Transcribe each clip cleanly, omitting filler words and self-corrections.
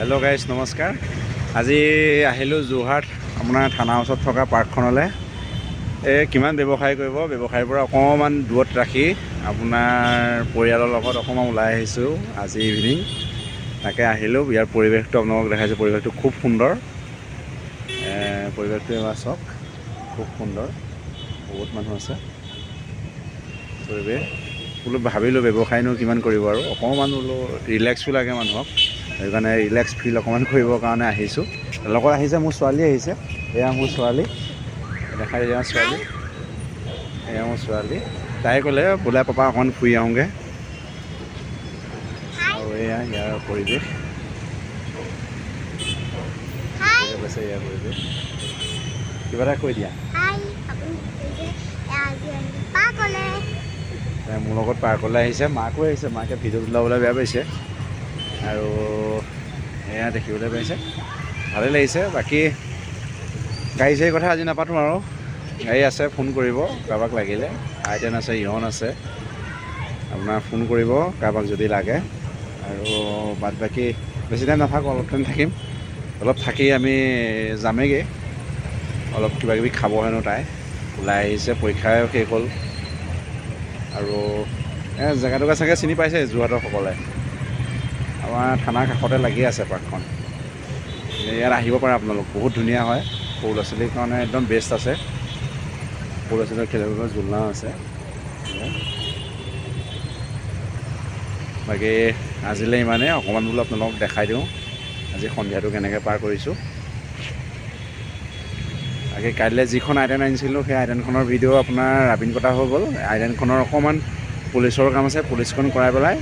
Hello' guys নমস্কাৰ। আজি আহিলোঁ যোৰহাট আপোনাৰ থানাৰ ওচৰত থকা পাৰ্কখনলৈ। কিমান ব্যৱসায় কৰিব, ব্যৱসায়ৰ পৰা অকণমান দূৰত ৰাখি আপোনাৰ পৰিয়ালৰ লগত অকণমান ওলাই আহিছোঁ আজি ইভিনিং। তাকে আহিলোঁ, ইয়াৰ পৰিৱেশটো আপোনালোকক দেখাইছোঁ। পৰিৱেশটো খুব সুন্দৰ, পৰিৱেশটো এবাৰ চাওক, খুব সুন্দৰ, বহুত মানুহ আছে। পৰিৱেশ বোলো ভাবিলোঁ ব্যৱসায়নো কিমান কৰিব আৰু অকণমান বোলো ৰিলেক্সো লাগে মানুহক, সেইকাৰণে ৰিলেক্স ফিল অকণমান কৰিবৰ কাৰণে আহিছোঁ। লগত আহিছে মোৰ ছোৱালী আহিছে, এয়া মোৰ ছোৱালী, দেখাই দিয়া ছোৱালী, এয়া মোৰ ছোৱালী। তাই ক'লে বোলে পাপা অকণমান ফুৰি আহোঁগৈ, আৰু এয়া ইয়াৰ পৰিৱেশ, কৈছে ইয়াৰ পৰিৱেশ। কিবা এটা কৈ দিয়া। মোৰ লগত পাৰ্কলৈ আহিছে, মাকো আহিছে, মাকে ভিডিঅ' ওলাবলৈ বেয়া পাইছে, আৰু এয়া দেখিবলৈ পাইছে, ভালেই লাগিছে। বাকী গাড়ী চাড়ীৰ কথা আজি নাপাতোঁ আৰু, গাড়ী আছে, ফোন কৰিব কাৰোবাক লাগিলে, I-10 আছে, ইয়ন আছে, আপোনাৰ ফোন কৰিব কাৰোবাক যদি লাগে। আৰু বাদ বাকী বেছি টাইম নাথাকোঁ, অলপ টাইম থাকিম, অলপ থাকি আমি যামেগৈ, অলপ কিবাকিবি খাব হেনো তাই, ওলাই আহিছে, পৰীক্ষাও শেষ হ'ল। আৰু জেগাটুকুৰা চাগে চিনি পাইছে যোৰহাটৰ সকলে, আমাৰ থানাৰ কাষতে লাগি আছে পাৰ্কখন। ইয়াত আহিব পাৰে আপোনালোক, বহুত ধুনীয়া হয়, সৰু ল'ৰা ছোৱালীৰ কাৰণে একদম বেষ্ট আছে। সৰু ল'ৰা ছোৱালীৰ খেলিবলৈ জোলনাও আছে। বাকী আজিলৈ ইমানেই, অকণমান বোলো আপোনালোকক দেখাই দিওঁ আজি সন্ধিয়াটো কেনেকৈ পাৰ কৰিছোঁ। বাকী কাইলৈ যিখন I-10 আনিছিলোঁ সেই I-10খনৰ ভিডিঅ' আপোনাৰ ৰাবিন কটা হৈ গ'ল। I-10খনৰ অকণমান পুলিচৰ কাম আছে, পুলিচখন কৰাই পেলাই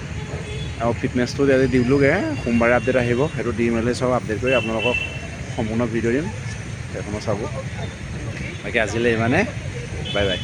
আৰু ফিটনেছটো আজি দিলোঁগৈ, সোমবাৰে আপডেট আহিব, সেইটো দি মেলি চব আপডেট কৰি আপোনালোকক সম্পূৰ্ণ ভিডিঅ' দিম, সেইখনো চাব। বাকী আজিলৈ ইমানে, বাই বাই।